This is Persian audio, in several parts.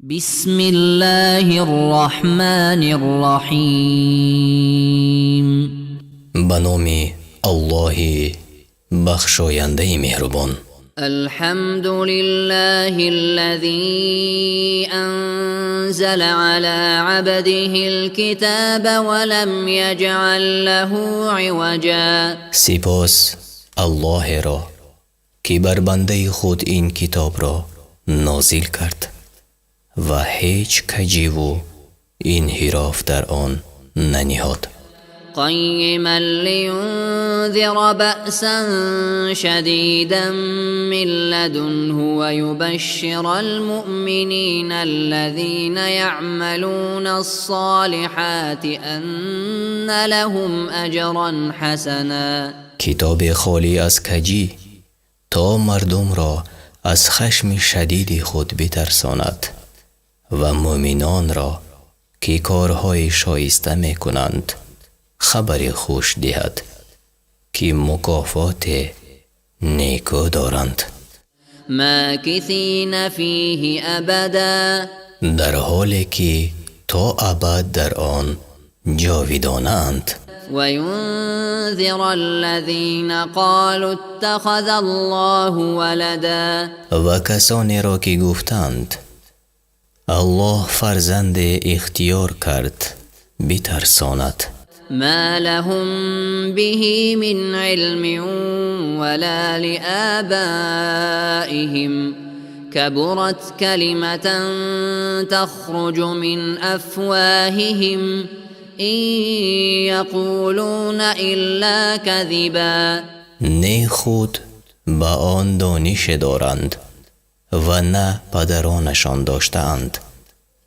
بسم الله الرحمن الرحیم. به نام الله بخشاینده مهربان. الحمد لله الذي أنزل على عبده الكتاب ولم يجعل له عوجا. سپاس الله را که بر بنده خود این کتاب را نازل کرد و هیچ کجی و انحراف در آن ننهاد. قيما لينذر بأسا شديدا من لدنه ويبشر المؤمنين الذين يعملون الصالحات أن لهم أجرا حسنا. کتاب خالی از کجی تا مردم را از خشم شدید خود بترساند و مؤمنان را که کارهای شایسته می کنند خبر خوش دهد که مکافات نیکو دارند. ماکثین فیه ابدا، در حالی که تا ابد در آن جاودانند. وینذر الذین قالوا اتخذ الله ولدا، و کسانی را که گفتند الله فرزند اختیار کرد بترساند. ما لهم به من علم ولا لآبائهم كبرت كلمة تخرج من أفواههم إن يقولون إلا كذبا. نه خود با آن دانش دارند و نه پدرانشان داشتند.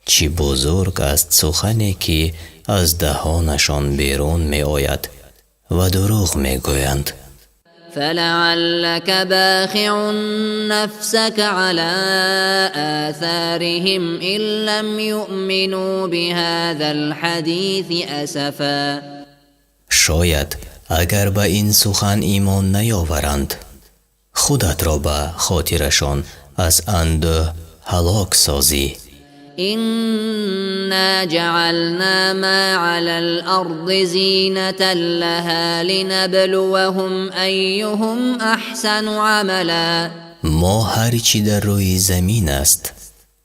چی بزرگ است سخنی که از دهانشان بیرون می آید و دروغ می گویند. فلعلك باخع نفسك على آثارهم إن لم يؤمنوا بهذا الحديث أسفا. شاید اگر به این سخن ایمان نیاورند خودت را به خاطرشان از انده هلاک سازی. إنا جعلنا ما على الأرض زينة لها لنبلوهم أيهم أحسن عملا. ما هر چی در روی زمین است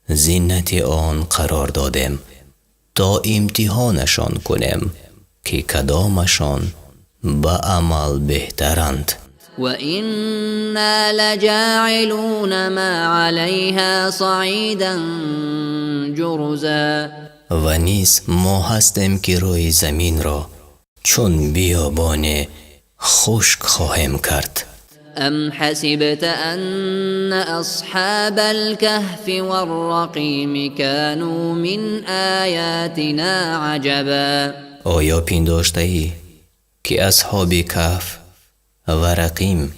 زینت آن قرار دادیم تا امتحانشان کنیم که کدامشان به عمل بهترند. وإنا لجاعلون ما عليها صعيدا جرزا. و نیز ما هستیم که روی زمین را چون بیابان خشک خواهیم کرد. أم حسبت أن أصحاب الكهف والرقيم كانوا من آياتنا عجبا. آیا پنداشته ای که اصحاب کهف و رقیم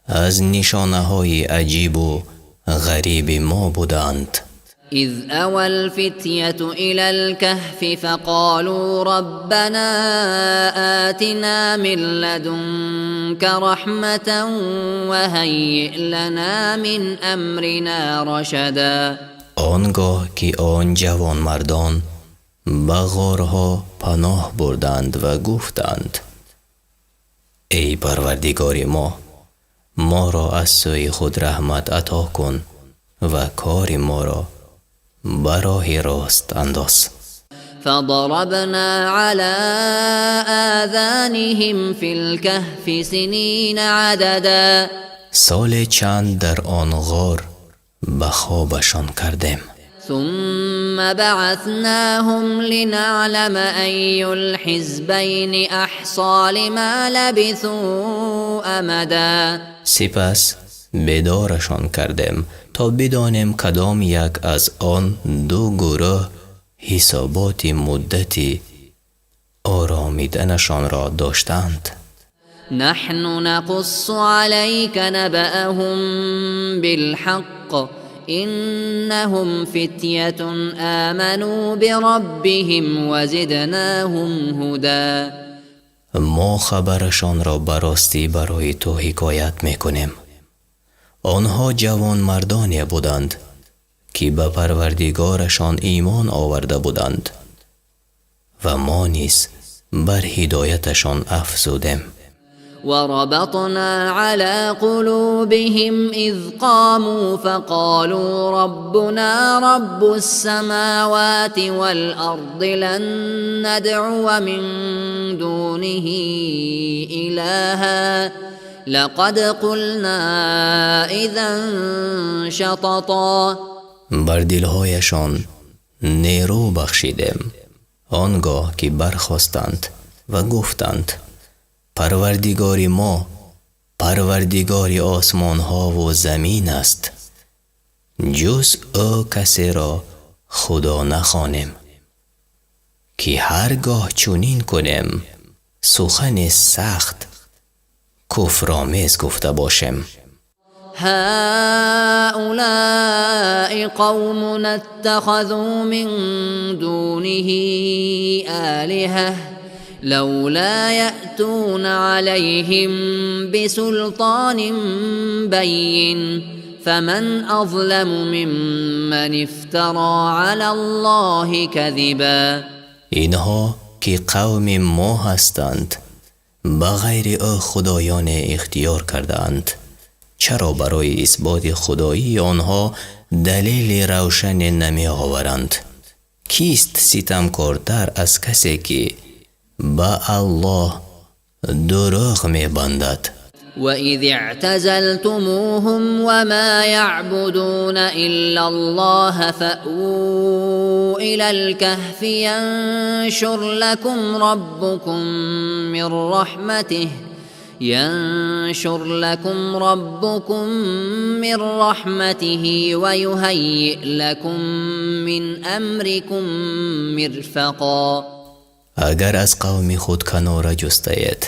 از نشانه های عجیب و غریب ما بودند؟ إذ أوى الفتية إلى الكهف فقالوا ربنا آتنا من لدنك رحمة وهيئ لنا من أمرنا رشدا. آنگاه که آن جوان مردان به غارها پناه بردند و گفتند ای پروردگار ما را از سوی خود رحمت عطا کن و کار ما را به راه راست انداز. فضربنا على آذانهم في الكهف سنين عددا. سال چند در آن غار به خوابشان کردیم. ثم بعثناهم لنعلم أي الحزبين أحصى لما لبثوا أمدا. سپس بیدارشان کردیم تا بدانیم کدام یک از آن دو گروه حسابات مدتی آرامیدنشان را داشتند. نحن نقص عليك نبأهم بالحق إنهم فتية آمنوا بربهم وزدناهم هدى. ما خبرشان را براستی برای تو حکایت میکنیم. آنها جوان مردانی بودند که به پروردگارشان ایمان آورده بودند و ما نیز بر هدایتشان افزودیم. وربطنا على قلوبهم إذ قاموا فقالوا ربنا رب السماوات والأرض لن ندعو من دونه إلها لقد قلنا إذا شططا. بر دلهایشان نیرو بخشیدیم آنگاه که برخاستند و گفتند پروردگار ما پروردگار آسمان ها و زمین است، جز او کسی را خدا نخوانیم که هرگاه چنین کنیم سخن سخت کفرآمیز گفته باشیم. هؤلاء قوم اتخذوا من دونه آلهة لولا يأتون عليهم بسلطان بين فمن أظلم ممن افترى على الله كذبا. اینها که قوم ما هستند بغیر او خدایان اختیار کردند، چرا برای اثبات خدایی آنها دلیل روشن نمی آورند؟ کیست ستمکارتر از کسی که با الله دروغ می بندد؟ وَإِذِ اعْتَزَلْتُمُوهُمْ وَمَا يَعْبُدُونَ إِلَّا اللَّهَ فَأْوُوا إِلَى الْكَهْفِ يَنشُرْ لَكُمْ رَبُّكُمْ مِنْ رَحْمَتِهِ وَيُهَيِّئْ لَكُمْ مِنْ أَمْرِكُمْ مِرْفَقًا. اگر از قوم خود کناره جستید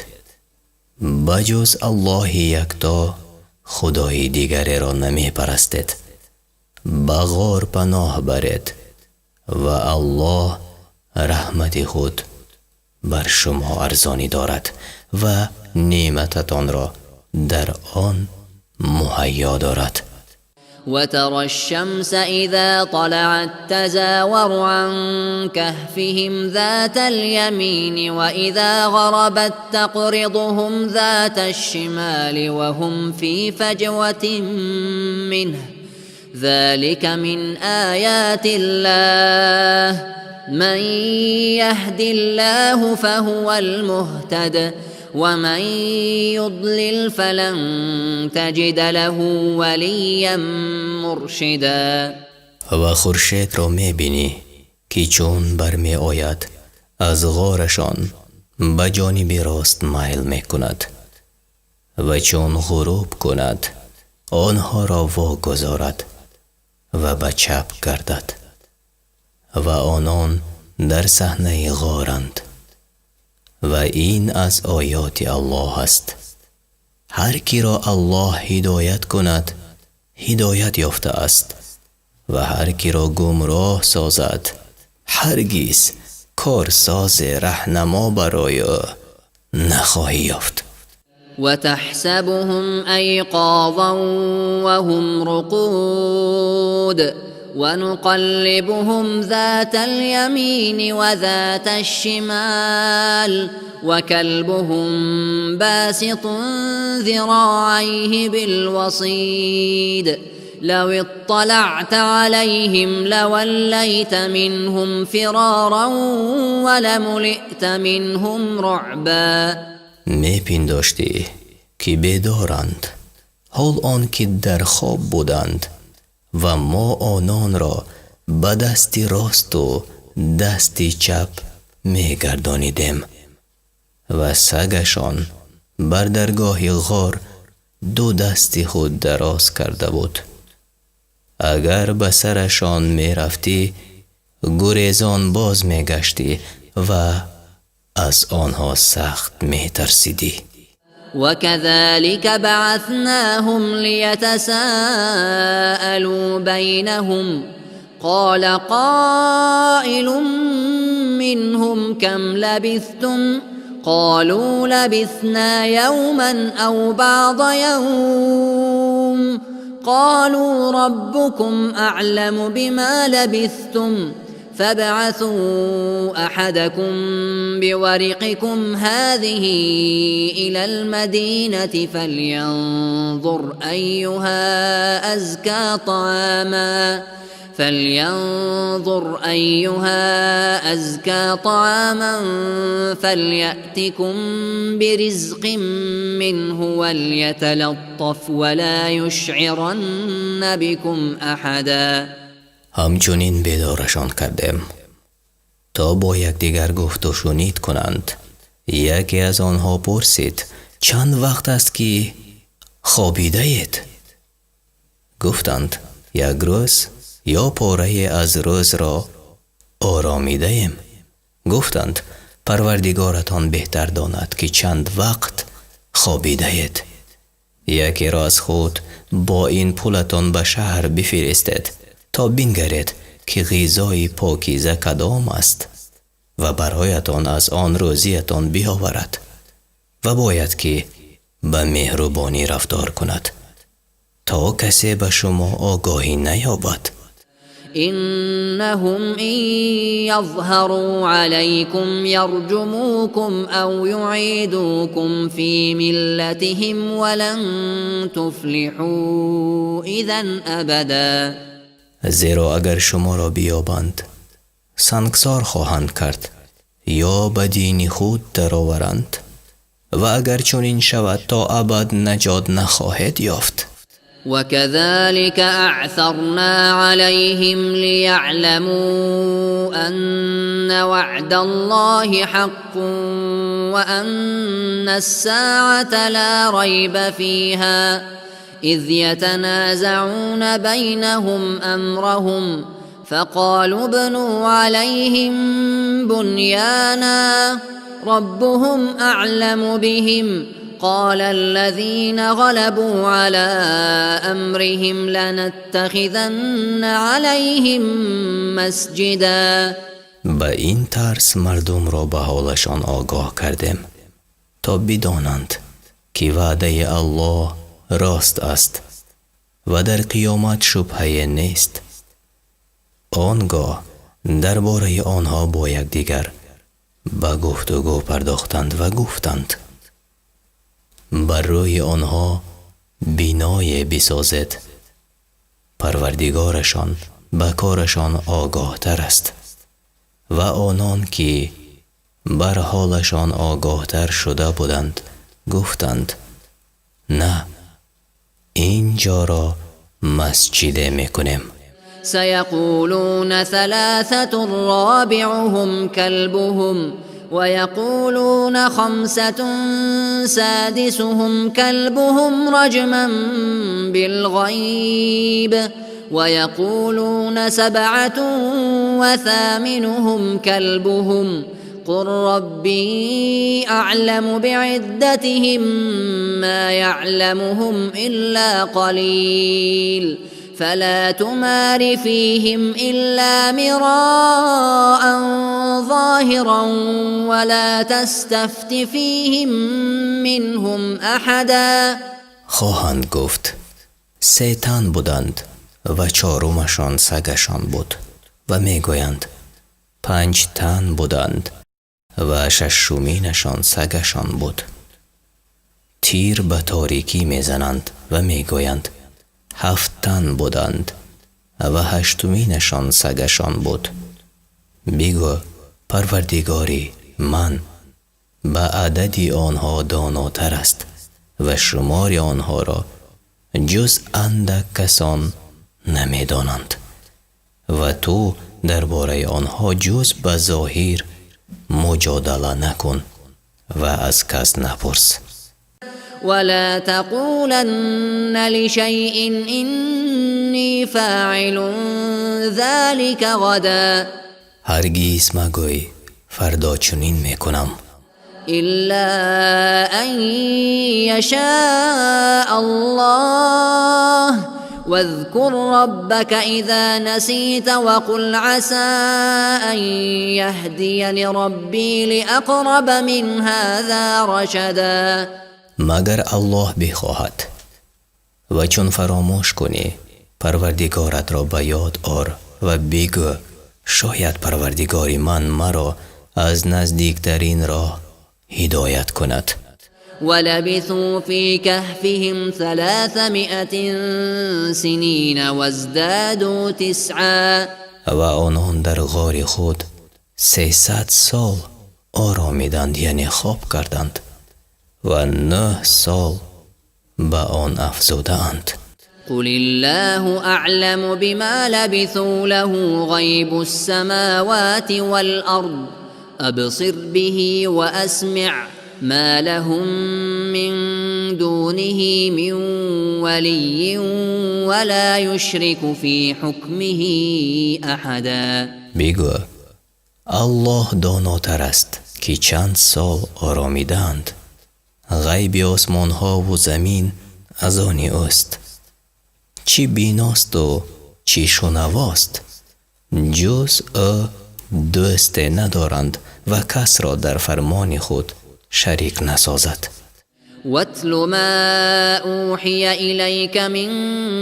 بجز الله یکتا خدای دیگری را نمی پرستید، به غار پناه برید و الله رحمت خود بر شما ارزانی دارد و نعمتتان را در آن مهیا دارد. وترى الشمس إذا طلعت تزاور عن كهفهم ذات اليمين وإذا غربت تقرضهم ذات الشمال وهم في فجوة منه ذلك من آيات الله من يهد الله فهو المهتد ومن يضلل فلن تجد له وليا مرشدا. و خورشید را می بینی که چون برمی آید از غارشان به جانب راست میل می کند و چون غروب کند آنها را واگذارد و به چپ گردد و آنان در صحنه غارند و این از آیات الله است. هر کی را الله هدایت کند هدایت یافته است و هر کی را گمراه سازد هرگز کارساز رهنما برای او نخواهی یافت. وتحسبهم أيقاظا وهم رقود ونقلبهم ذات اليمين وذات الشمال وكلبهم باسط ذراعيه بالوصيد لو اطلعت عليهم لوليت منهم فرارا ولملئت منهم رعبا. می پنداشتی که بیدارند حال آن که در خواب بودند و ما آنان را به دست راست و دست چپ می گردانیدیم و سگشان بر درگاه غار دو دست خود دراز کرده بود. اگر به سرشان می رفتی گریزان باز می گشتی و از آنها سخت می ترسیدی. وكذلك بعثناهم ليتساءلوا بينهم قال قائل منهم كم لبثتم قالوا لبثنا يوما أو بعض يوم قالوا ربكم أعلم بما لبثتم فابعثوا أحدكم بورقكم هذه إلى المدينة فلينظر أيها أزكى طعاما فليأتكم برزق منه وليتلطف ولا يشعرن بكم أحدا. همچنین بیدارشان کردیم تا با یکدیگر گفت و شنید کنند. یکی از آنها پرسید چند وقت است که خوابیده اید؟ گفتند یک روز یا پاره از روز را آرامیده ایم. گفتند پروردگارتان بهتر داند که چند وقت خوابیده اید. یکی را از خود با این پولتان به شهر بفرستید تا بنگرید که غذای پاکیزه کدام است و برایتان از آن روزیتان بیاورد و باید که به مهربانی رفتار کند تا کسی به شما آگاهی نیابد. إنهم إن يظهروا عليكم يرجموكم أو يعيدوكم في ملتهم ولن تفلحوا إذا أبدا. زیرا اگر شما را بیابند سنگسار خواهند کرد یا به دین خود درآورند و اگر چنین شود تا ابد نجات نخواهید یافت. وكذلك أعثرنا عليهم ليعلموا أن وعد الله حق وأن الساعة لا ريب فيها إذ يتنازعون بينهم أمرهم فقالوا ابنوا عليهم بنيانا ربهم أعلم بهم قال الذين غلبوا على أمرهم لنتخذن عليهم مسجدا. با این ترس مردم را به حالشان آگاه کردیم تا بدانند که وعده الله راست است و در قیامت شبهه نیست. آنگاه درباره آنها با یکدیگر به گفتگو پرداختند و گفتند بر روی آنها بنای بسازد. پروردگارشان به کارشان آگاه تر است و آنان که بر حالشان آگاه تر شده بودند گفتند نه اینجا را مسجد میکنیم. سيقولون ثلاثة رابعهم كلبهم ويقولون خمسة سادسهم كلبهم رجما بالغيب ويقولون سبعة وثامنهم كلبهم قل ربي أعلم بعدتهم ما يعلمهم إلا قليل فلا تمار فيهم إلا مراء ظاهرا ولا تستفت فيهم منهم أحدا. خواهند گفت سیطان بودند و چهارمشان سگشان بود و میگویند 5 تن بودند و ششمینشان سگشان بود. تیر به تاریکی میزنند و میگویند 7 تن بودند و 8مینشان سگشان بود. بگو پروردگاری من به عدد آنها داناتر است و شمار آنها را جز اندک کسان نمیدانند و تو درباره آنها جز به ظاهر مجادله نکن و از کس نپرس. ولا تقولن لشيء إني فاعل ذلك غدا هرگز مگوی فردا چنین میکنم إلا أن يشاء الله واذكر ربك إذا نسيت وقل عسى أن يهديني ربي لأقرب من هذا رشدا. مگر الله بخواهد و چون فراموش کنی پروردگارت را به یاد آر و بگو شاید پروردگار من مرا از نزدیکترین راه هدایت کند. ولبثوا في كهفهم 300 سنين وازدادوا 9. و آنان در غار خود 300 سال آرامیدند یعنی خواب کردند و 9 سال به آن افزودند. قل الله أعلم بما لبثوا له غيب السماوات والأرض أبصر به وأسمع ما لهم من دونه من ولي ولا يشرك في حكمه أحدا. بگو الله داناتر است که چند سال آرامیدند. غیب آسمان ها و زمین از آن اوست. چی بیناست و چی شنواست. جز دوست ندارند و کس را در فرمان خود شریک نسازد. واتل ما أوحي إليك من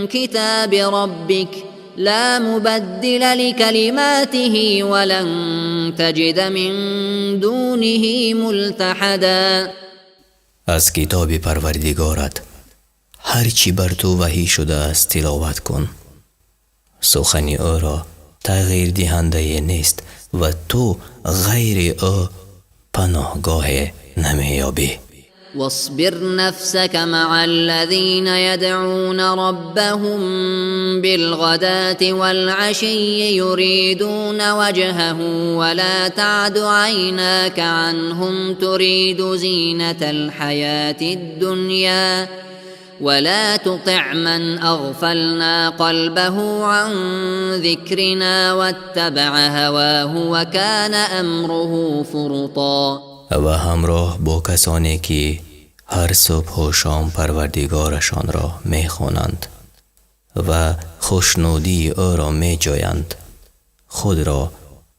كتاب ربك لا مبدل لكلماته ولن تجد من دونه ملتحدا. از کتاب پروردگارت هرچی بر تو وحی شده است تلاوت کن. سخن او را تغییر دهنده نیست و تو غیر او پناهگاه نمیابی. واصبر نفسك مع الذين يدعون ربهم بالغداة والعشي يريدون وجهه ولا تعد عيناك عنهم تريد زينة الحياة الدنيا ولا تطع من أغفلنا قلبه عن ذكرنا واتبع هواه وكان أمره فرطا. و همراه با کسانی که هر صبح و شام پروردگارشان را میخوانند و خوشنودی او را میجویند خود را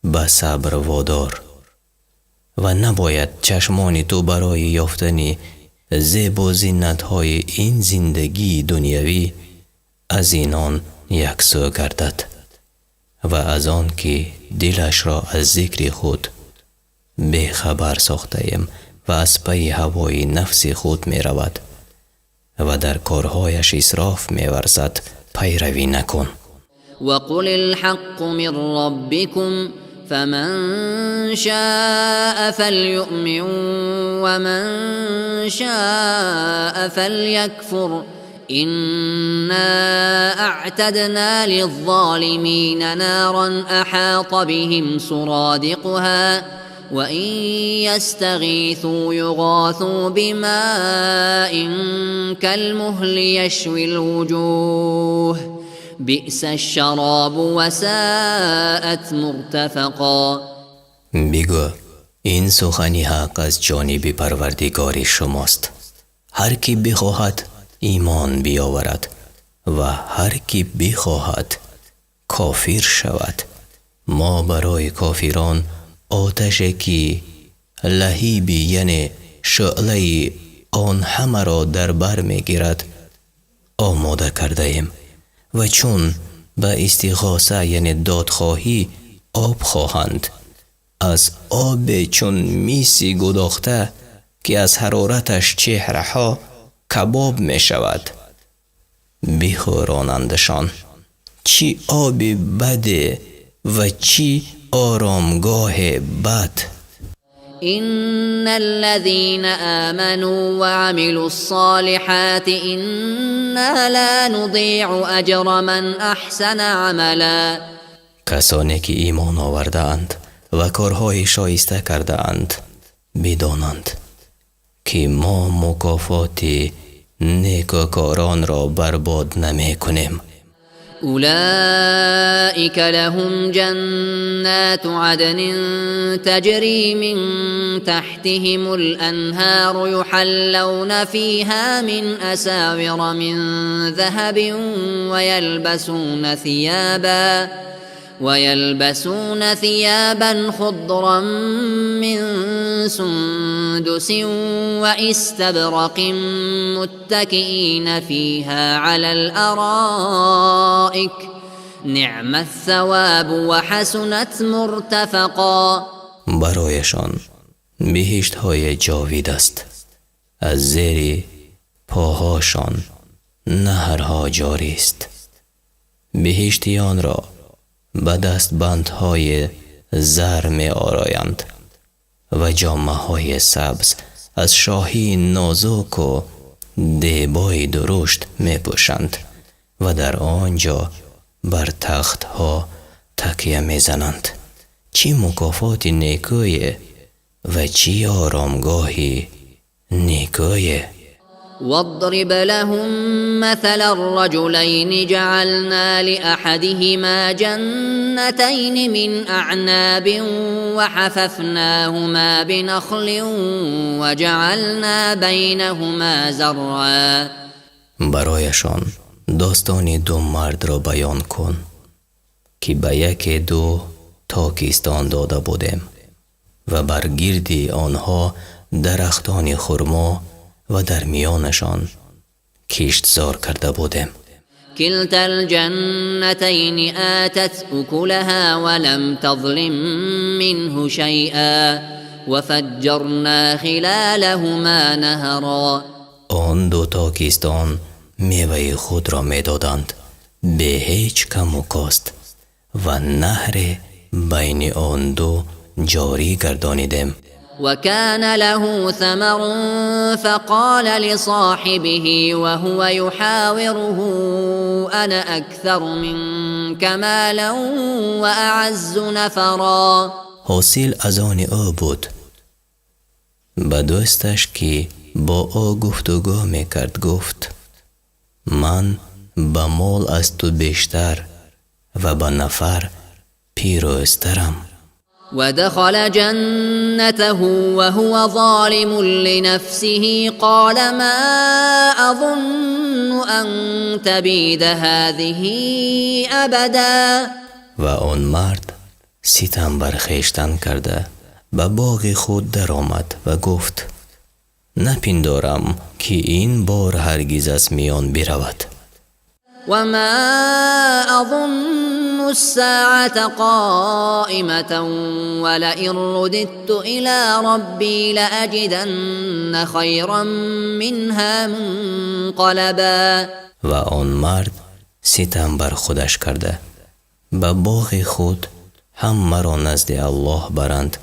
به صبر وادار و نباید چشمان تو برای یافتن زیب و زینت‌های این زندگی دنیوی از اینان یکسو گردد و از آن که دلش را از ذکر خود بخبر ساخته‌ایم و از پی هوای نفس خود می رود و در کارهایش اسراف می ورزد پیروی نکن. وقل الحق من ربكم فمن شاء فليؤمن ومن شاء فليكفر إنا أعتدنا للظالمين نارا أحاط بهم سرادقها وإن يستغيثوا يغاثوا بماء كالمهل يشوي الوجوه بئس الشراب وساءت مرتفقا. بگو این سخنی حق از جانب پروردگار شماست. هر کی بخواهد ایمان بیاورد و هر کی بخواهد کافر شود. ما برای کافران آتش که لهیبی یعنی شعله آن همه را در بر میگیرد آماده کرده ایم و چون به استغاثه یعنی دادخواهی آب خواهند از آب چون میسی گداخته که از حرارتش چهره ها کباب می شود بخورانندشان. چی آب بده و چی آرامگاه بد. إن الذين آمنوا وعملوا الصالحات إنا لا نضيع أجر من أحسن عملا. کسانی که ایمان آورده اند و کارهای شایسته کرده اند بدانند که ما مکافات نیکوکاران را برباد نمی کنیم. أولئك لهم جنات عدن تجري من تحتهم الأنهار يحلون فيها من أساور من ذهب ويلبسون ثيابا خضرا من سندس واستبرق متكئين فيها على الارائك نعم الثواب وحسنت مرتفقا. برایشان بهشت های جاوید است، از زیر پاهاشان نهرها جاری است. بهشتیان را به دستبندهای زر می آرایند و جامه های سبز از شاهی نازک و دیبای درشت می پوشند و در آنجا بر تخت ها تکیه می زنند. چی مکافات نیکوی و چی آرامگاهی نیکوی. واضرب لهم مثل الرجلين جعلنا لأحدهما جنتين من أعناب وحففناهما بنخل وجعلنا بينهما زرعا. برایشان داستان دو مرد را بیان کن که به یک دو تاکستان داده بودیم و بر گردی آنها درختان خرما و در میانشان کشتزار کرده بودیم. كلتا الجنتين آتت أكلها ولم تظلم منه شيئا وفجرنا خلالهما نهرا. آن دو تاکستان میوه خود را میدادند به هیچ کم و کاست و نهر بین آن دو جاری گردانیدیم. وكان له ثمر فقال لصاحبه وهو يحاوره أنا أكثر منك مالا وأعز نفرا. حاصل از آن او بود. به دوستش که با او گفتگو میکرد گفت من به مال از تو بیشتر و به نفر پیروزترم. ودخل جنته وهو ظالم لنفسه قال ما أظن أن تبيد هذه أبدا. و آن مرد ستم بر خویشتن کرده به باغ خود در آمد و گفت نپندارم که این بار هرگز از میان برود. وما أظن الساعة قائمة ولئن رددت إلى ربي لأجدن خيرا منها منقلبا. و آن مرد ستم بر خودش کرده به باغ خود هم مرا نزد الله برند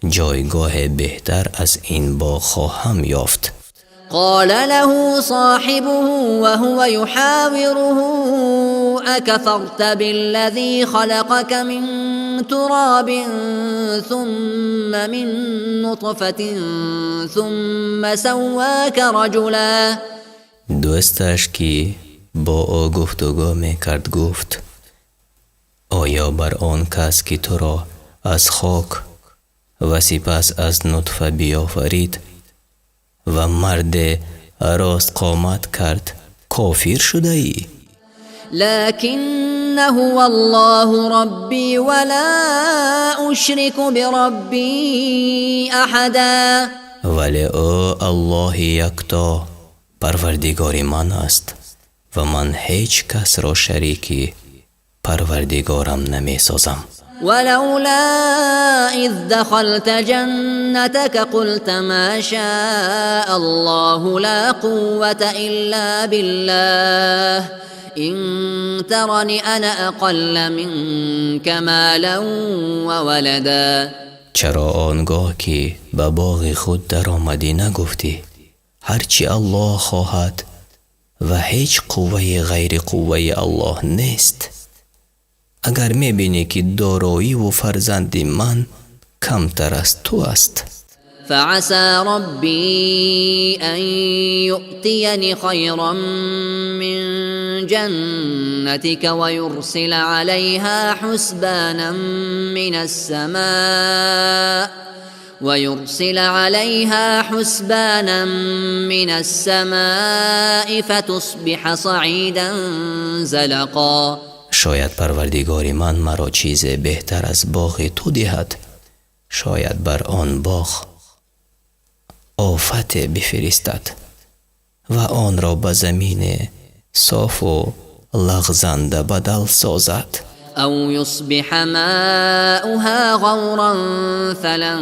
جایگاه بهتر از این باغ خواهم یافت. قال له صاحبه وهو يحاوره أكفرت بالذي خلقك من تراب ثم من نطفة ثم سواك رجلا. دوستش که با او گفتگو میکرد گفت آیا بر آن کس که تو را از خاک و سپس از نطفه بیافرید و مرد راست قامت کرد کافر شده ای؟ لكن هو الله ربي ولا أشرك بربي أحدا. ولی او الله یکتا پروردگار من است و من هیچ کس را شریکی پروردگارم نمی سازم. ولولا إذ دخلت جنتك قلت ما شاء الله لا قوة إلا بالله إن ترني أنا أقل منك مالا وولدا. چرا آنگاه که به باغ خود در آمدی نگفتی هرچی الله خواهد و هیچ قوه غیر قوه الله نیست؟ اگر میبینی که دارایی و فرزندی من کمتر از تو است. فعسى ربي أن يؤتيني خيرا من جنتك ويرسل عليها حسبانا من السماء فتصبح صعيدا زلقا. شاید پروردگار من مرا چیز بهتر از باغ تو دهد. شاید بر آن باغ آفت بفرستد و آن را به زمین صاف و لغزنده بدل سازد. أو يصبح ماؤها غورا فلن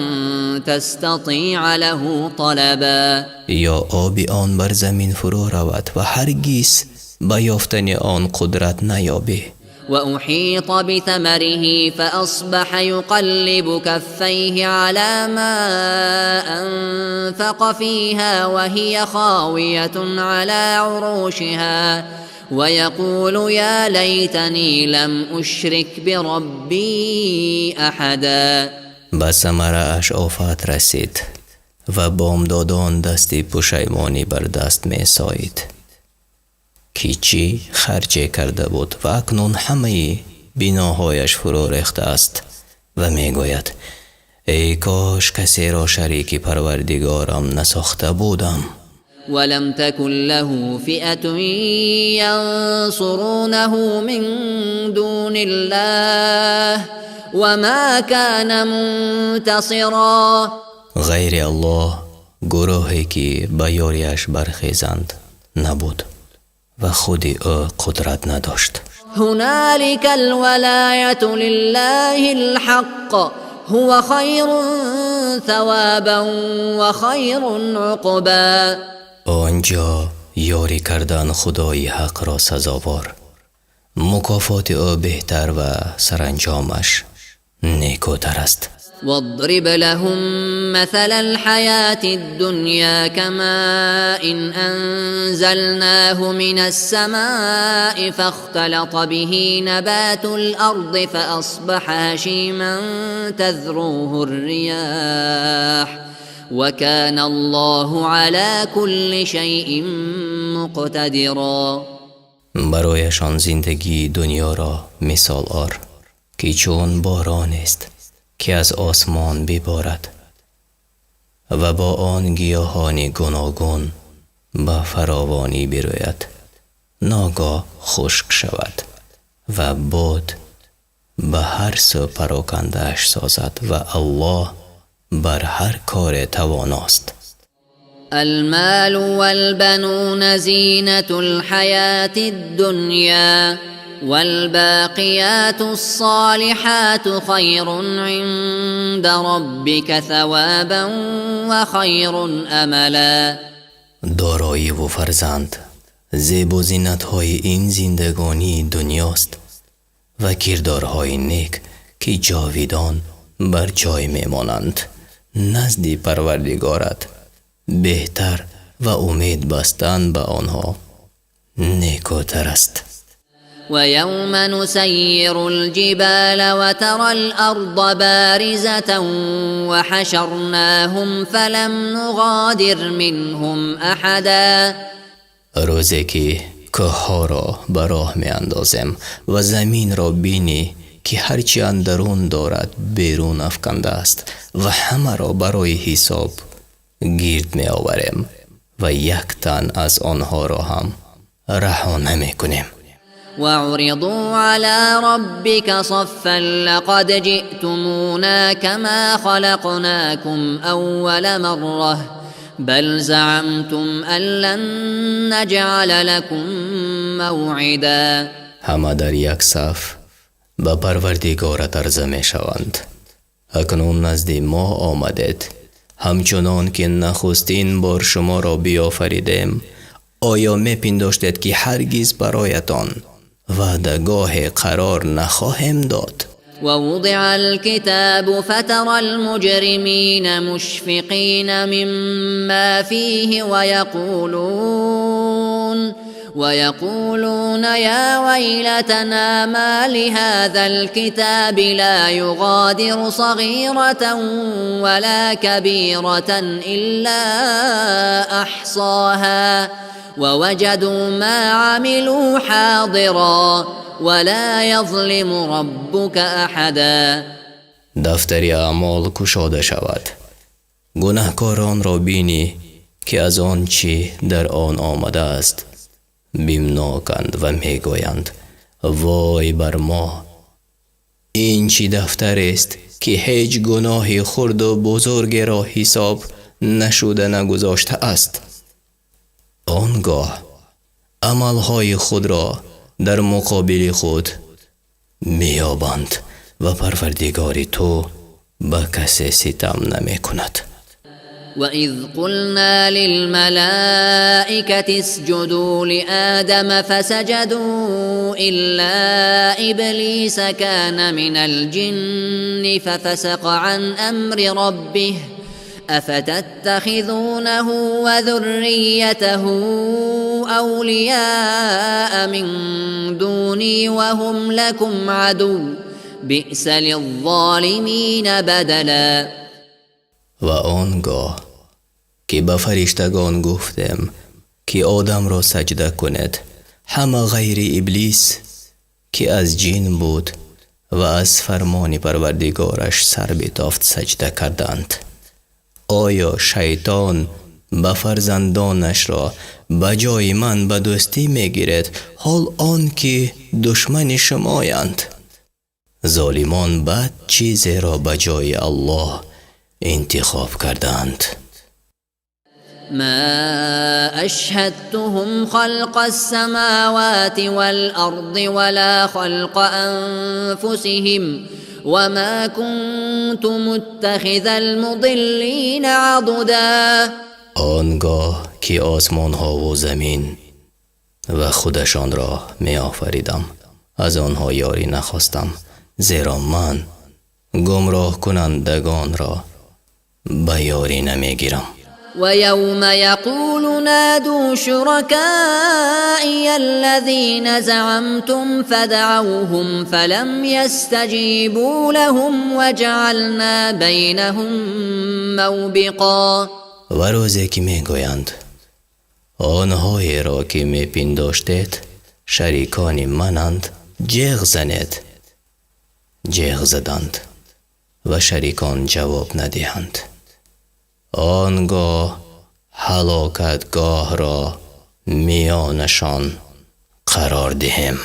تستطيع له طلبا. یا آب آن بر زمین فرو رود و هرگز به یافتن آن قدرت نیابی. وأحيط بثمره فأصبح يقلب كفيه على ما أنفق فيها وهي خاوية على عروشها ويقول يا ليتني لم أشرك بربي أحدا. به ثمره اش آفت رسید و بامدادان دستی پشیمانی بر دست می سایید که چی خرچه کرده بود و اکنون همه بناهایش فرو ریخته است و می گوید ای کاش کسی را شریک پروردگارم نساخته بودم. ولم تكن له فئة ينصرونه من دون الله وما كان منتصرا. غیر الله گروهی که به یاریش برخیزند نبود و خود او قدرت نداشت. هنالك الولاية لله الحق هو خير ثوابا وخير عقبا. آنجا یاری کردن خدای حق را سزاوار، مکافات او بهتر و سرانجامش نیکوتر است. واضرب لهم مثل الحياة الدنيا كماء أنزلناه من السماء فاختلط به نبات الأرض فأصبح هشيما تذروه الرياح وكان الله على كل شيء مقتدرا. برایشان زندگی دنیا را مثال آر که چون باران است که از آسمان ببارد و با آن گیاهان گوناگون به فراوانی بروید، ناگاه خشک شود و باد به هر سو پراکنده‌اش سازد و الله بر هر کار تواناست. المال والبنون زينة الحياة الدنيا والباقيات الصالحات خير عند ربك ثوابا وخير املا. دارایی و فرزند زیب و زینت‌های این زندگانی دنیاست و کردارهای نیک که جاویدان بر جای میمانند نزد پروردگارت بهتر و امید بستن به آنها نیکوتر است. ويوم نسير الجبال وترى الأرض بارزة وحشرناهم فلم نغادر منهم أحدا. روزی که کوه‌ها را به راه می اندازیم و زمین را بینی که هرچی اندرون دارد بیرون افکنده است و همه را برای حساب گرد می آوریم و یک تن از آنها را هم رها نمی کنیم. وعرضوا على ربك صفا لقد جئتمونا كما خلقناكم أول مرة بل زعمتم أن لن نجعل لكم موعدا. همه در یک صف به پروردگارت عرضه می شوند اکنون نزد ما آمدید همچنان که نخستین بار شما را بیافریدیم. آیا می پنداشتید که هرگز برایتان وعدهگاه قرار نخواهیم داد؟ ووضع الكتاب فترى المجرمين مشفقين مما فيه ويقولون يا ويلتنا ما لهذا الكتاب لا يغادر صغيرة ولا كبيرة إلا أحصاها ووجدوا ما عملوا حاضرا ولا يظلم ربك أحدا. دفتر اعمال کشاده شود، گناهکاران را بینی که از آن چی در آن آمده است بیمناکند و میگویند وای بر ما، این چی دفتر است که هیچ گناهی خرد و بزرگ را حساب نشده نگذاشته است. آنگاه عملهای خود را در مقابل خود میابند و پروردگار تو به کسی ستم نمی کند. وَإِذْ قُلْنَا لِلْمَلَائِكَةِ اسْجُدُوا لِآدَمَ فَسَجَدُوا إِلَّا إِبْلِيسَ كَانَ مِنَ الْجِنِّ فَفَسَقَ عَنْ أَمْرِ رَبِّهِ أَفَتَتَّخِذُونَهُ وَذُرِّيَّتَهُ أَوْلِيَاءَ مِنْ دُونِي وَهُمْ لَكُمْ عَدُوٌّ بِئْسَ لِلظَّالِمِينَ بَدَلًا. و آنگاه که به فرشتگان گفتم که آدم را سجده کند، همه غیر ابلیس که از جن بود و از فرمان پروردگارش سر بتافت سجده کردند. آیا شیطان به فرزندانش را به جای من به دوستی میگیرد، حال آن که دشمن شمایند؟ ظالمان بد چیزی را به جای الله انتخاب کردند. ما أشهدتهم خلق السماوات والأرض ولا خلق أنفسهم وما كنت متخذ المضلين عضدا. آنگاه که آسمان ها و زمین و خودشان را می آفریدم، از آنها یاری نخواستم، زیرا من گمراه کنندگان را به یاری نمی گیرم. ويوم يقول نادوا شركائي الذين زعمتم فدعوهم فلم يستجيبوا لهم وجعلنا بينهم موبقا. و روزی که می گویند آنهایی را که می پنداشتید شریکان منند، جیغ زنید. جیغ زدند و شریکان جواب ندهند. آنگاه هلاکتگاه را میانشان قرار دهم.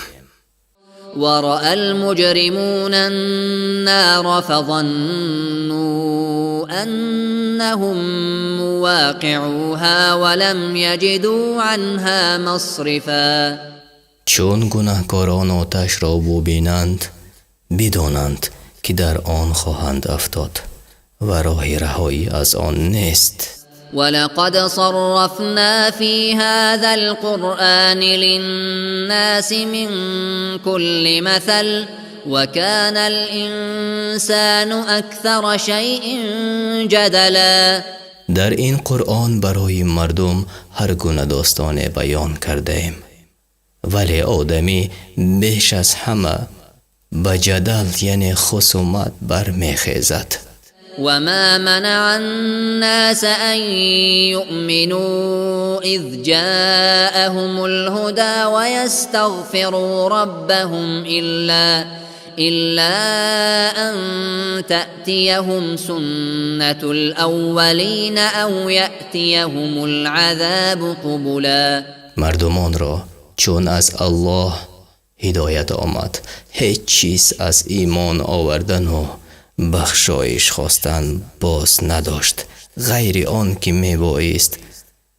ورأى المجرمون النار فظنوا أنهم مواقعوها ولم يجدوا عنها مصرفا. چون گناهکاران آتش را ببینند بدانند که در آن خواهند افتاد و راه رهایی از آن نیست. ولقد صرفنا في هذا القرآن للناس من كل مثل وكان الإنسان أكثر شيء جدلا. در این قرآن برای مردم هر گونه داستان بیان کرده ایم، ولی آدمی بیش از همه به جدل یعنی خصومت برمیخیزد. وما منع الناس أن يؤمنوا إذ جاءهم الهدى ويستغفروا ربهم إلا أن تأتيهم سنة الأولين أو يأتيهم العذاب قبلا. مردمان را چون از الله هدایت آمد هیچ چیز از ایمان آوردن و بخشایش خواستن باز نداشت، غیر آن که می بایست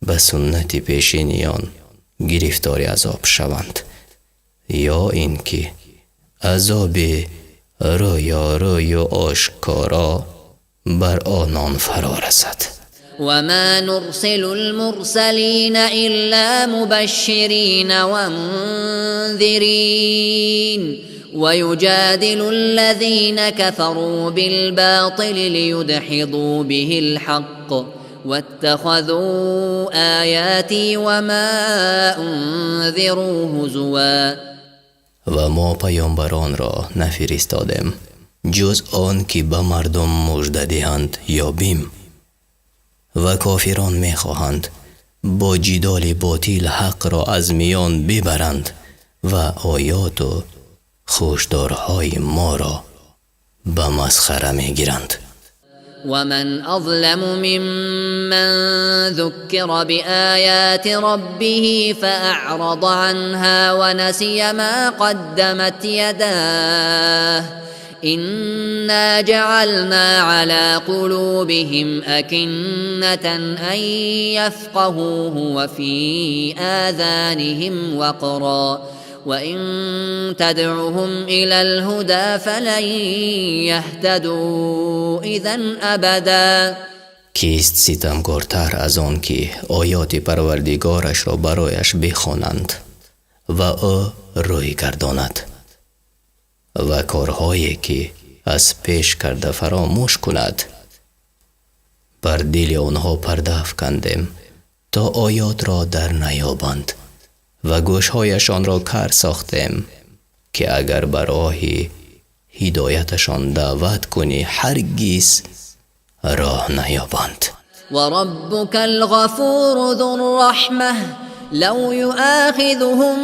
به سنت پیشینیان گرفتار عذاب شوند، یا این که عذاب روی و آشکارا بر آنان فرا رسد. وما نرسل المرسلين إلا مبشرين ومنذرين ويجادل الذين كفروا بالباطل ليدحضوا به الحق واتخذوا آياتي وما أنذروا هزوا. و ما پیامبران را نفرستادیم جز آن که به مردم مژده دهند یابیم، و کافران میخواهند با جدال باطل حق را از میان ببرند و آیات و خوشدارهای ما را به مسخره میگیرند. ومن أظلم ممن ذكر بآيات ربه فأعرض عنها ونسي ما قدمت يداه إنا جعلنا على قلوبهم أكنة أن يفقهوه وفي آذانهم وقرا وإن تدعهم إلى الهدى فلن يهتدوا إذن أبدا. کیست ستمگارتر از آن که آیات پروردگارش را برایش بخوانند و او روی گرداند و کارهایی که از پیش کرده فراموش کند؟ بر دل آنها پرده افکندیم تا آیات را در نیابند و گوشهایشان را کر ساختیم که اگر بر راه هدایتشان دعوت کنی هرگز راه نیابند. وربك الغفور ذو الرحمة لو يؤاخذهم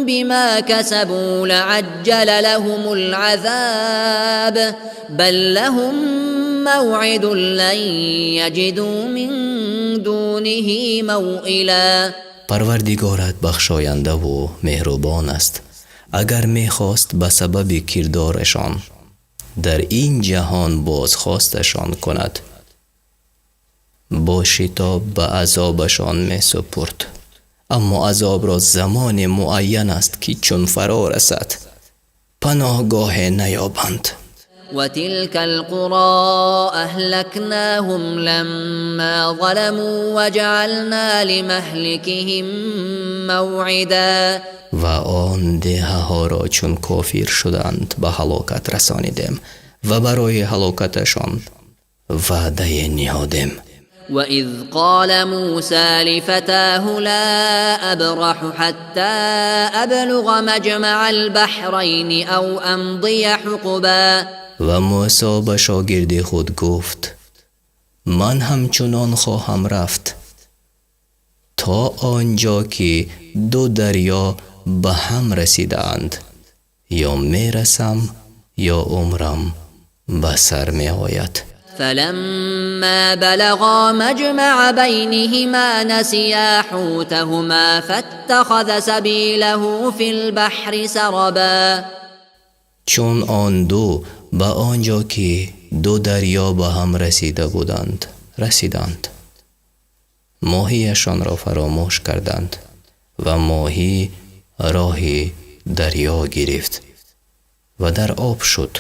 بما كسبوا لعجل لهم العذاب بل لهم موعد لن يجدوا من دونه موئلا. پروردگارت بخشاینده و مهربان است. اگر میخواست به سبب کردارشان در این جهان بازخواستشان کند با شتاب به عذابشان می سپرد، اما عذاب را زمان معین است که چون فرا رسد پناهگاه نیابند. وتلك القرى أهلكناهم لما ظلموا وجعلنا لمهلكهم موعدا. و آن دهه ها را چون کافر شدند به هلاکت رسانیدیم و برای هلاکتشان وعده نهادیم. وإذ قال موسى لفتاه لا أبرح حتى أبلغ مجمع البحرين أو أمضي حقبا. و موسی به شاگرد خود گفت من همچنان خواهم رفت تا آنجا که دو دریا به هم رسیدند، یا میرسم یا عمرم به سر می آید. فلما بلغا مجمع بينهما نسيا حوتهما فاتخذ سبيله في البحر سربا. چون آن دو به آنجا که دو دریا به هم رسیدند ماهیشان را فراموش کردند و ماهی راه دریا گرفت و در آب شد.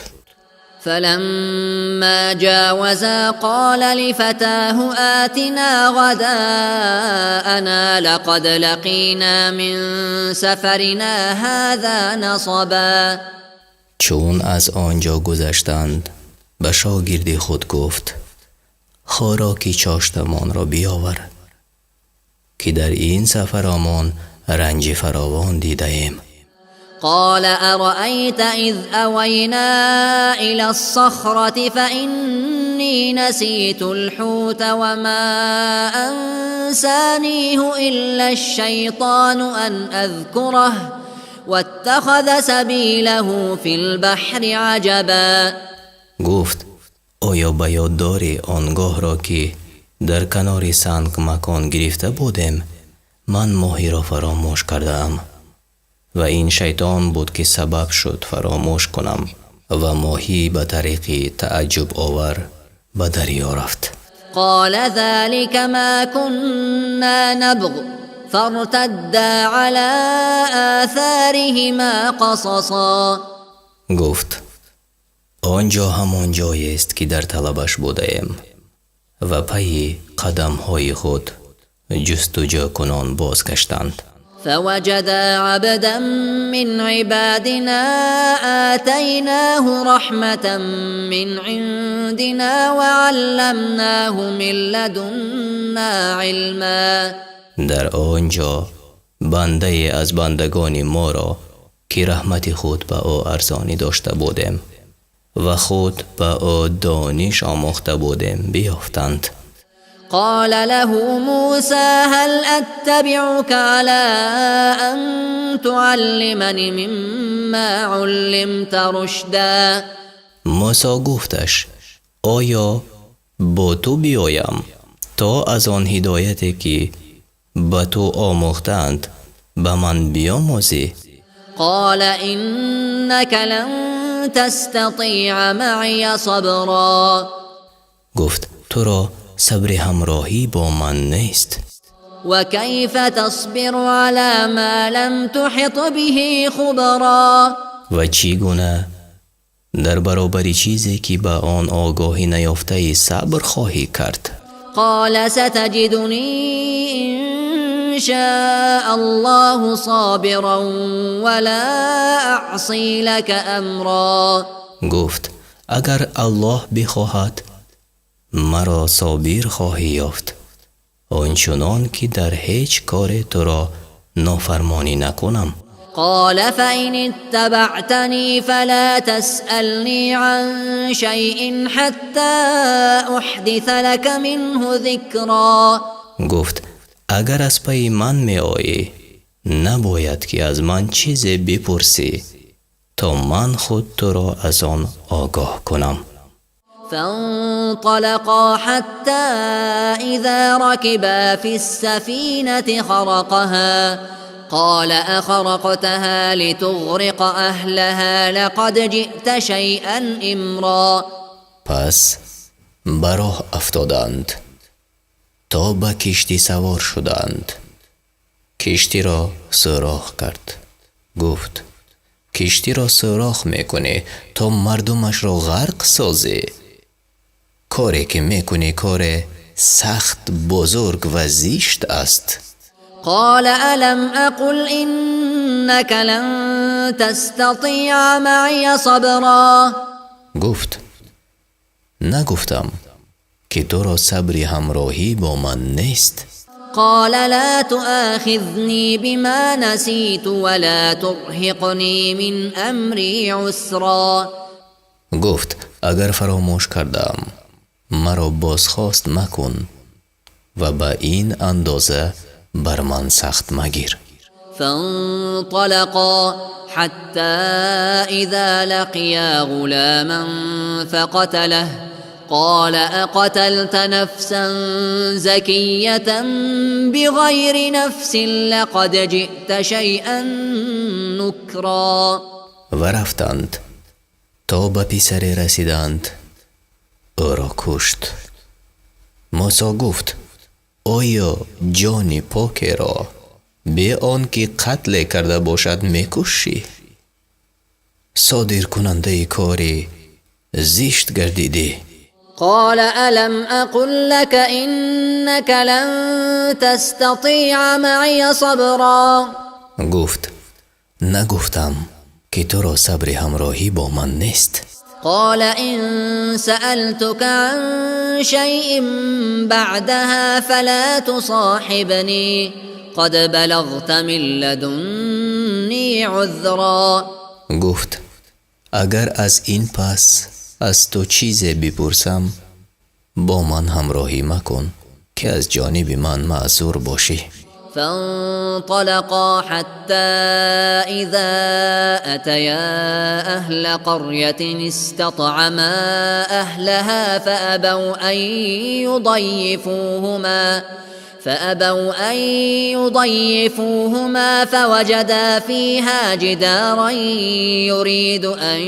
فلما جاوزا قال لفتاه آتنا غداءنا لقد لقينا من سفرنا هذا نصبا. چون از آنجا گذشتند به شاگرد خود گفت خوراکی چاشتمان را بیاور که در این سفرمان رنج فراوان دیده ایم. قال أرأيت إذ أوينا إلى الصخرة فإني نسيت الحوت وما أنسانيه إلا الشيطان أن أذكره واتخذ سبيله في البحر عجبا. گفت آیا به یاد داری آنگاه را که در کنار سنگ مکان گرفته بودیم من ماهی را فراموش کردم و این شیطان بود که سبب شد فراموش کنم و ماهی به طریق تعجب آور به دریا رفت. قال ذلك ما كنا نبغ فارتدا على آثارهما قصصا. گفت آنجا همان جایی است که در طلبش بودیم و پی قدم های خود جستجو کنان بازگشتند. فوجدا عبدا من عبادنا آتيناه رحمة من عندنا وعلمناه من لدنا علما. در آنجا بنده از بندگان ما را که رحمت خود به او ارزانی داشته بودیم و خود به او دانش آموخته بودیم بیافتند. قال له موسى هل أتبعك على أن تعلمني مما علمت رشدا. موسی گفتش آیا با تو بیایم تا از آن هدایتی که به تو آموختند به من بیاموزی؟ قال إنك لن تستطيع معي صبرا گفت تو را صبر همراهی با من نیست. وكيف تصبر على ما لم تحط به خبرا و چگونه در برابر چیزی که به آن آگاهی نیافته صبر خواهی کرد؟ قال ستجدني إن شاء الله صابرا ولا أعصي لك أمرا گفت اگر الله بخواهد مرا صابر خواهی یافت آنچنان که در هیچ کار تو را نافرمانی نکنم. قال فإن اتبعتني فلا تسألني عن شيء حتى أحدث لك منه ذكرا گفت اگر از پی من می آیی نباید که از من چیزی بپرسی تا من خود تو را از آن آگاه کنم. فانطلقا حتى إذا ركبا في السفينة خرقها قال أخرقتها لتغرق أهلها لقد جئت شيئا إمرا پس براه افتادند تا به کشتی سوار شدند. کشتی را سوراخ کرد. گفت کشتی را سوراخ میکنی تا مردمش را غرق سازی. کاری که میکنی کار سخت بزرگ و زشت است. قال ألم أقل إنك لن تستطيع معي صبرا گفت نگفتم که تو را صبر همراهی با من نیست؟ قال لا تؤاخذني بما نسيت ولا ترهقني من أمري عسرا گفت اگر فراموش کردم مرا بازخواست مکن و به این اندازه بر من سخت مگیر. فانطلقا حتى إذا لقيا غلاما فقتله قال أقتلت نفسا زكية بغير نفس لقد جئت شيئا نكرا و رفتند تا به پسری رسیدند او را کشت. موسی گفت آیا جان پاک را به آن که قتل کرده باشد میکشی؟ صادر کننده کاری زشت گردیدی. قال ألم أقل لك إنك لن تستطيع معي صبرا گفت نگفتم که تو را صبر همراهی با من نیست؟ قال إن سألتك عن شيء بعدها فلا تصاحبني قد بلغت من لدني عذرا گفت اگر از این پس از تو چیزی بپرسم با من همراهی مکن که از جانب من معذور باشی. فانطلقا حتى إذا أتيا أهل قرية استطعما أهلها فأبوا أن يضيفوهما فوجدا فيها جدارا يريد أن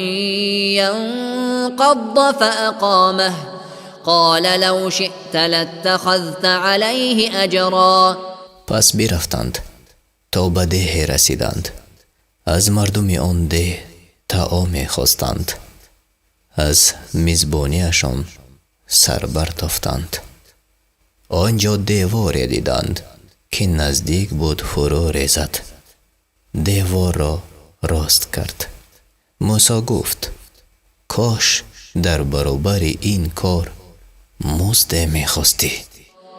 ينقض فأقامه قال لو شئت لاتخذت عليه أجرا پس برفتند تا به ده رسیدند. از مردم آن ده طعام خواستند. از میزبانیشان سر برتافتند. آنجا دیوار دیدند که نزدیک بود فرو ریزد. دیوار را راست کرد. موسی گفت کاش در برابر این کار مزد میخواستی.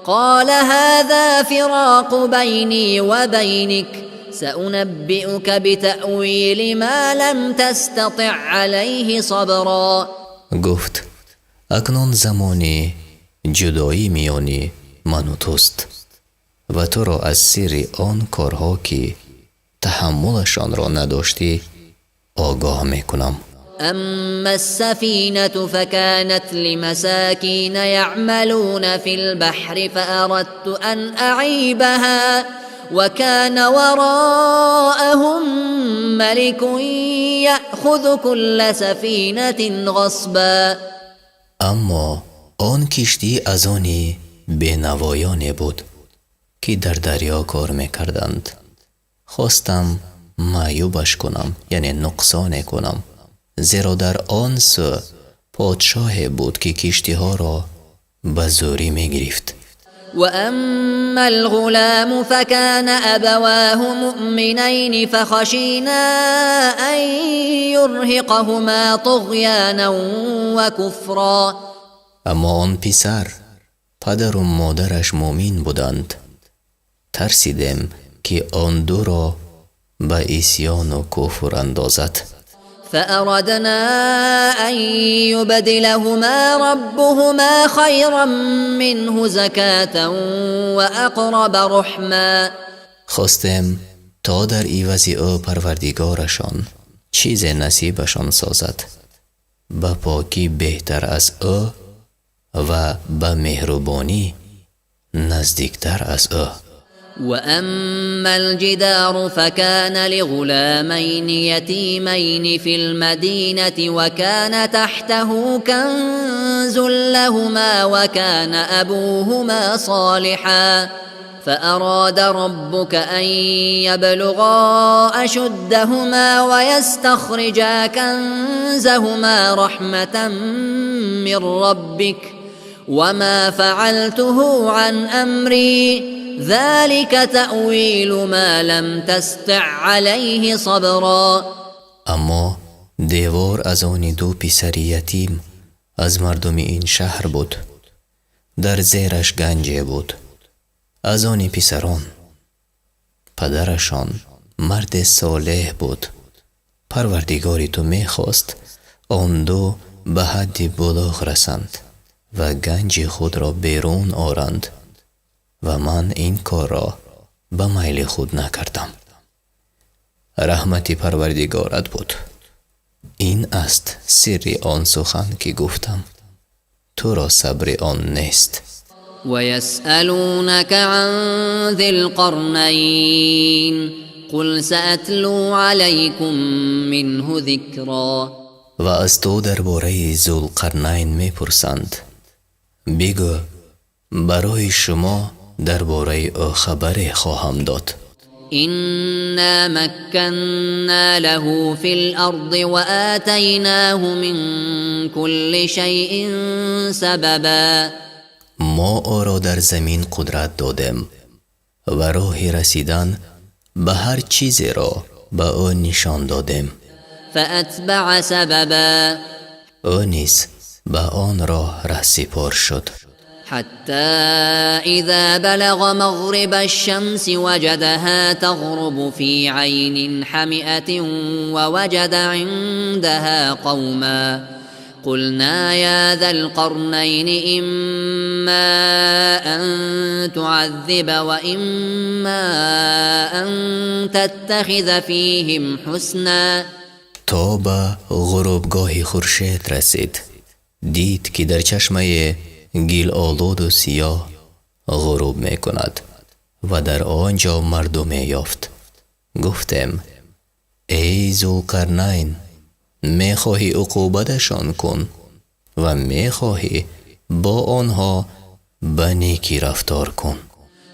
قال هذا فراق بيني وبينك سأنبئك بتأويل ما لم تستطع عليه صبرا گفت اکنون زمانی جدایی میانی من و توست و تو را از سر آن کارها که تحملشان را نداشتی آگاه میکنم. أما السفينة فكانت لمساكين يعملون في البحر فأردت أن أعيبها وكان وراءهم ملك يأخذ كل سفينة غصبا. اما آن کشتی از آنی بینوایانی بود که در دریا کار میکردند. خواستم معیوبش کنم، یعنی نقصان کنم، زیرا در آن سو پادشاه بود که کشتی ها را به زوری میگرفت. وأما الغلام فكان أبواه مؤمنين فخشينا أن يرهقهما طغيانا وكفرا. اما آن پسر پدر و مادرش مؤمن بودند، ترسیدم که آن دو را به عصیان و کفر اندازد. فأردنا أن يبدلهما ربهما خيرا منه زكاة وأقرب رحما. خواستم تا در عوض او پروردگارشان چیز نصیبشان سازد، به پاکی بهتر از او و به مهربانی نزدیکتر از او. وأما الجدار فكان لغلامين يتيمين في المدينة وكان تحته كنز لهما وكان أبوهما صالحا فأراد ربك أن يبلغا أشدهما ويستخرجا كنزهما رحمة من ربك وما فعلته عن أمري ذلك تأویل ما لم تستع عليه صبرا. اما دیوار از آن دو پسر یتیم از مردم این شهر بود، در زیرش گنجی بود. از آن پسران پدرشان مرد صالح بود. پروردگاری تو میخواست آن دو به حد بلوغ رسند و گنج خود را بیرون آرند و من این کار را به میل خود نکردم. رحمت پروردگارت بود. این است سر آن سخن که گفتم، تو را صبر آن نیست. ويسألونك عن ذي القرنين قل سأتلو عليكم منه ذكرا. و از تو درباره ذوالقرنین میپرسند، بگو برای شما درباره او خبر خواهم داد. إنا مكنا له في الأرض وآتيناه من كل شيء سببا. ما او را در زمین قدرت دادیم و راه رسیدن به هر چیزی را به او نشان دادیم. فأتبع سببا. او نیز به آن راه رهسپار شد. حتى إذا بلغ مغرب الشمس وجدها تغرب في عين حمئة ووجد عندها قوما قلنا يا ذا القرنين إما أن تعذب وإما أن تتخذ فيهم حسنا. تا به غروبگاه خورشید رسید، دید که در چشمه گیل آلود و سیاه غروب می کند و در آنجا مردم یافت. گفتم ای ذوالقرنین، می خواهی عقوبتشان کن و می خواهی با آنها به نیکی رفتار کن.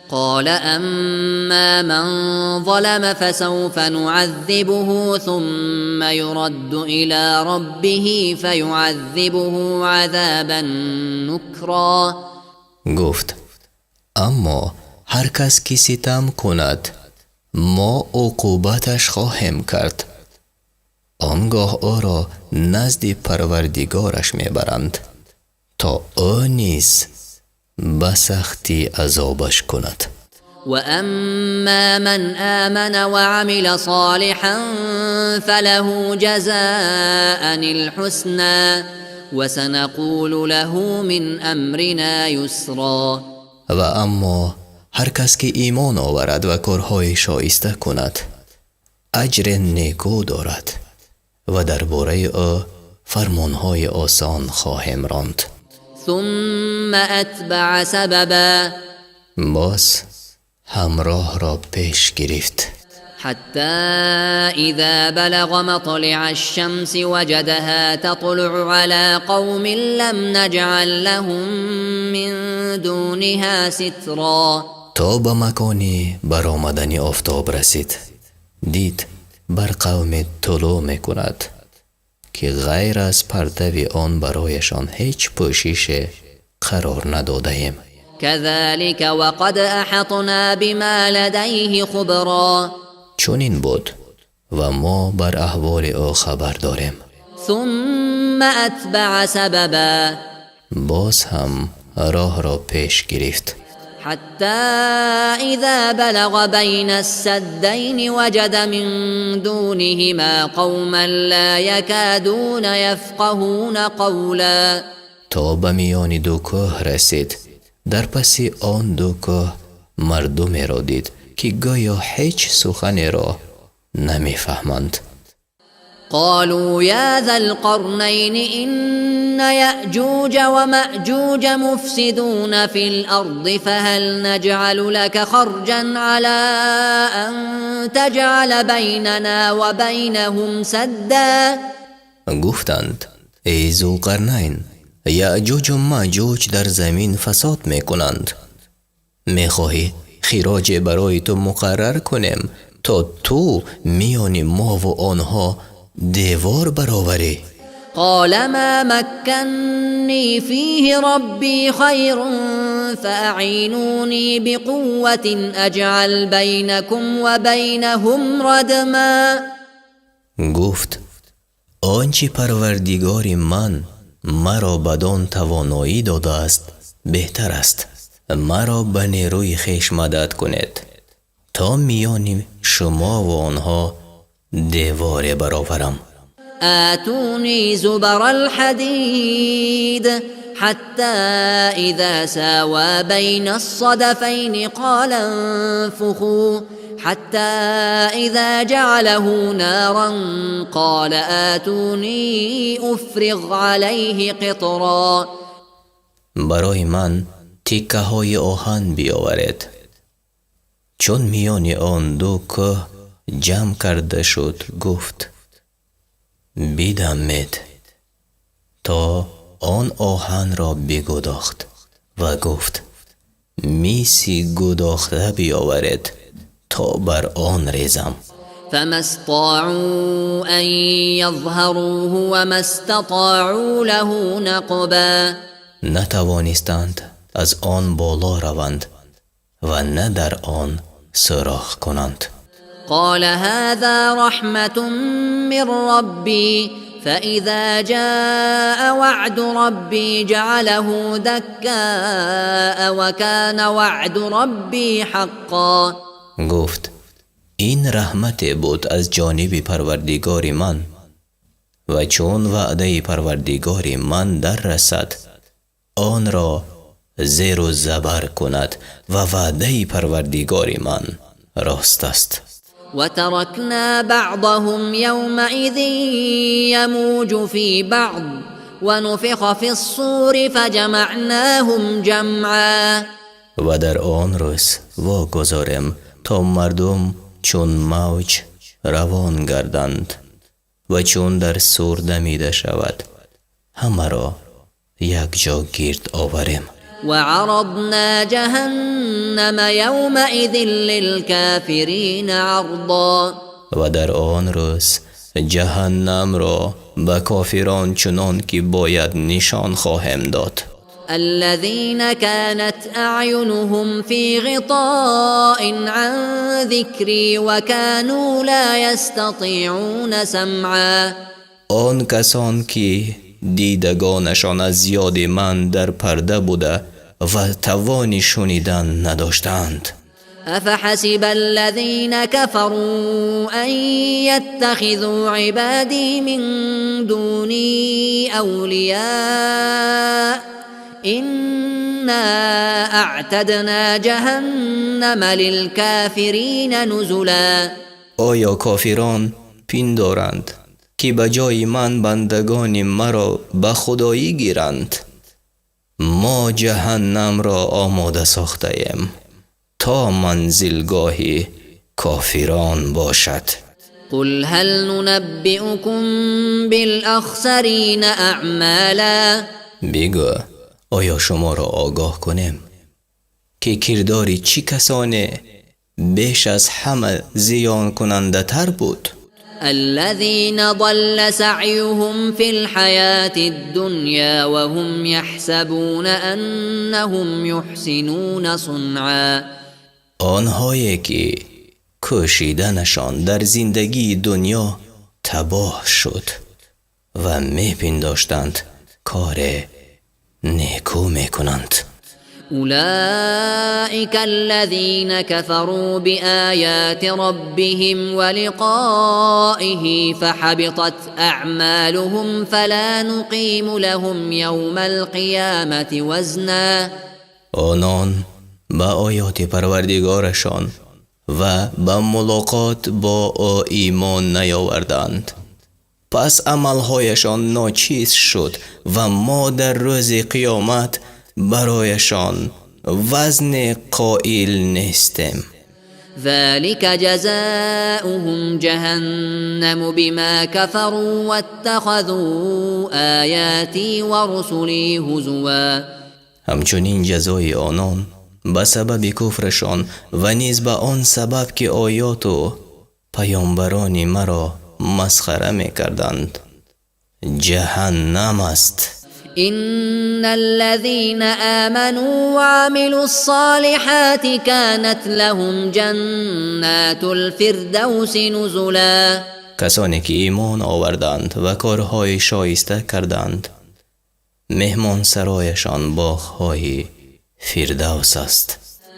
قال أما من ظلم فسوف نعذبه ثم يرد إلى ربه فيعذبه عذابا نكرا. گفت اما هر کس که ستم کند ما عقوبتش خواهیم کرد. آنگاه او را نزد پروردگارش میبرند تا او نیز به سختی عذابش کند. وأما من آمن وعمل صالحا فله جزاء الحسنى وسنقول له من أمرنا يسرا. و اما هر کس که ایمان آورد و کارهای شایسته کند اجر نیکو دارد و درباره او فرمانهای آسان خواهم راند. ثم أتبع سببا باز همراه را پیش گرفت حتى إذا بلغ مطلع الشمس وجدها تطلع على قوم لم نجعل لهم من دونها سترا. تا به مکانی برآمدن آفتاب رسید، دید بر قوم طلوع میکند که غیر از پرتو آن برایشان هیچ پوشش قرار نداده ایم. كذلك وقد أحطنا بما لديه خبرا. چنین بود و ما بر احوال او خبر داریم. ثم أتبع سببا باز هم راه را پیش گرفت حتى إذا بلغ بين السدين وجد من دونهما قوما لا يكادون يفقهون قولا. تا به میان دو کوه رسید، در پس آن دو کوه مردمی را دید که گویا هیچ سخنی را نمیفهمند. قالوا يا ذا القرنين إن يأجوج ومأجوج مفسدون في الأرض فهل نجعل لك خرجا على أن تجعل بيننا وبينهم سدا. گفتند ای ذوالقرنین، یأجوج و مأجوج در زمین فساد میکنند، میخواهی خراج برای تو مقرر کنیم تا تو میان ما و آنها دیوار برآوری؟ قال ما مكنني فيه ربي خير فأعينوني بقوة أجعل بينكم وبينهم ردما. گفت آنچه پروردگار من مرا بدان توانایی داده است بهتر است، مرا به نیروی خویش مدد کنید تا میان شما و آنها دیوار برآورم. آتوني زبر الحديد حتى إذا ساوى بين الصدفين قال انفخوا حتى إذا جعله نارا قال آتوني أفرغ عليه قطرا. برای من تکه های آهن بیاورید. چون میان آن دو کوه جمع کرده شد گفت بدمید تا آن آهن را بگداخت و گفت میسی گداخته بیاورید تا بر آن ریزم. فما استطاعوا أن يظهروه وما استطاعوا له نقبا. نتوانستند از آن بالا روند و نه در آن سوراخ کنند. قال هذا رحمة من ربي فإذا جاء وعد ربي جعله دكاء وكان وعد ربي حقا. گفت این رحمت بود از جانب پروردگار من و چون وعده پروردگار من در رسد آن را زیر و زبر کند و وعده پروردگار من راست است. وتركنا بعضهم يومئذ يموج في بعض ونفخ في الصور فجمعناهم جمعا. و در آن روز واگذاریم تا مردم چون موج روان گردند و چون در صور دمیده شود همه را یک جا گرد آوریم. وعرضنا جهنم يومئذ للكافرين عرضا. و در آن روز جهنم را به کافران چنان که باید نشان خواهم داد. الذين كانت أعينهم في غطاء عن ذكري وكانوا لا يستطيعون سمعا. آن کسان که دیدگانشان از یاد من در پرده بوده و توان شنیدن نداشتند. أفحسب الذين كفروا أن يتخذوا عبادي من دوني أولياء إنا أعتدنا جهنم للكافرين نزلا. آیا کافران پندارند که بجای من بندگان مرا به خدایی گیرند. ما جهنم را آماده ساخته ایم تا منزلگاه کافران باشد. قل هل ننبئكم بالأخسرين أعمالا. بگو آیا شما را آگاه کنیم که کرداری چی کسانه بیش از همه زیان کننده تر بود؟ الذين ضل سعيهم في الحياة الدنيا وهم يحسبون أنهم يحسنون صنعا. آنهایی که کوشیدنشان در زندگی دنیا تباه شد و میپنداشتند کار نیکو میکنند. أولئك الذين كفروا بآيات ربهم ولقائه فحبطت أعمالهم فلا نقيم لهم يوم القيامة وزنا. آنان با آیات پروردگارشان و با ملاقات با او ایمان نیاوردند، پس عملهایشان ناچیز شد و ما در روز قیامت برایشان وزن قائل نیستیم. ذلك جزاؤهم جهنم بما كفروا واتخذوا آياتي ورسلي هزوا. همچنین جزای آنان به سبب کفرشان و نیز به آن سبب که آیات و پیامبران مرا مسخره میکردند جهنم است. إن الذين آمنوا وعملوا الصالحات كانت لهم جنات الفردوس نزلا. کسانی که ایمان آوردند و کارهای شایسته کردند مهمان سرایشان باغ‌های فردوس است.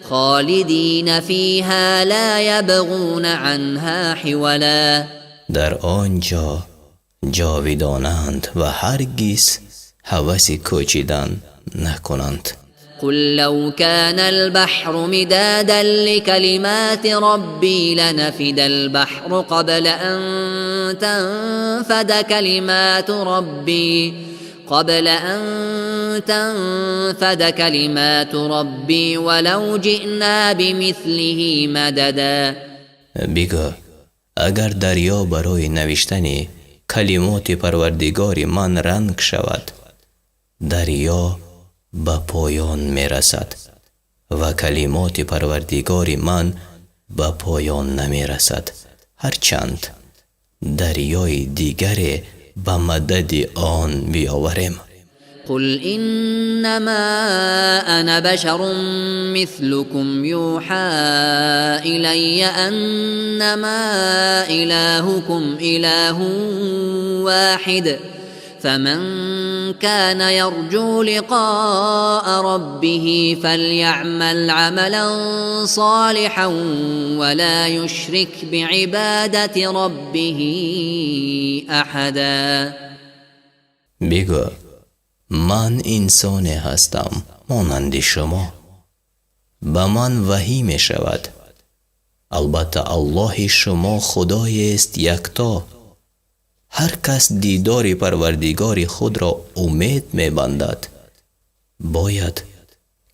خالدین فیها لا یبغون عنها حولا. در آنجا جاودانند و هرگز هوس کوچیدن نکنند. قل لو كان البحر مدادا لكلمات ربي لنفد البحر قبل أن تنفد كلمات ربي ولو جئنا بمثله مددا. بگو اگر دریا برای نوشتن کلمات پروردگار من رنگ شود، دریا به پایان می رسد و کلمات پروردگار من به پایان نمی رسد، هرچند دریای دیگری به مدد آن بیاوریم. قل إنما أنا بشر مثلكم يوحى إلي أنما إلهكم إله واحد فمن كان يرجو لقاء ربه فليعمل عملا صالحا ولا يشرك بعبادة ربه أحدا. بگو من انسان هستم مانند شما، به من وحی می شود، البته الله شما خدای است یکتا. هر کس دیدار پروردگار خود را امید می بندد باید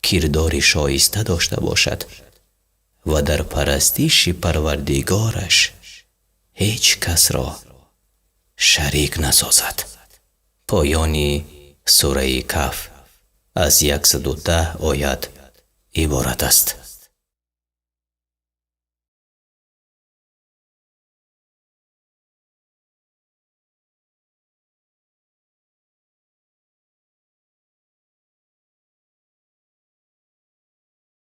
کردار شایسته داشته باشد و در پرستش پروردگارش هیچ کس را شریک نسازد. پایانی سوره کهف از 110 آیت عبارت است.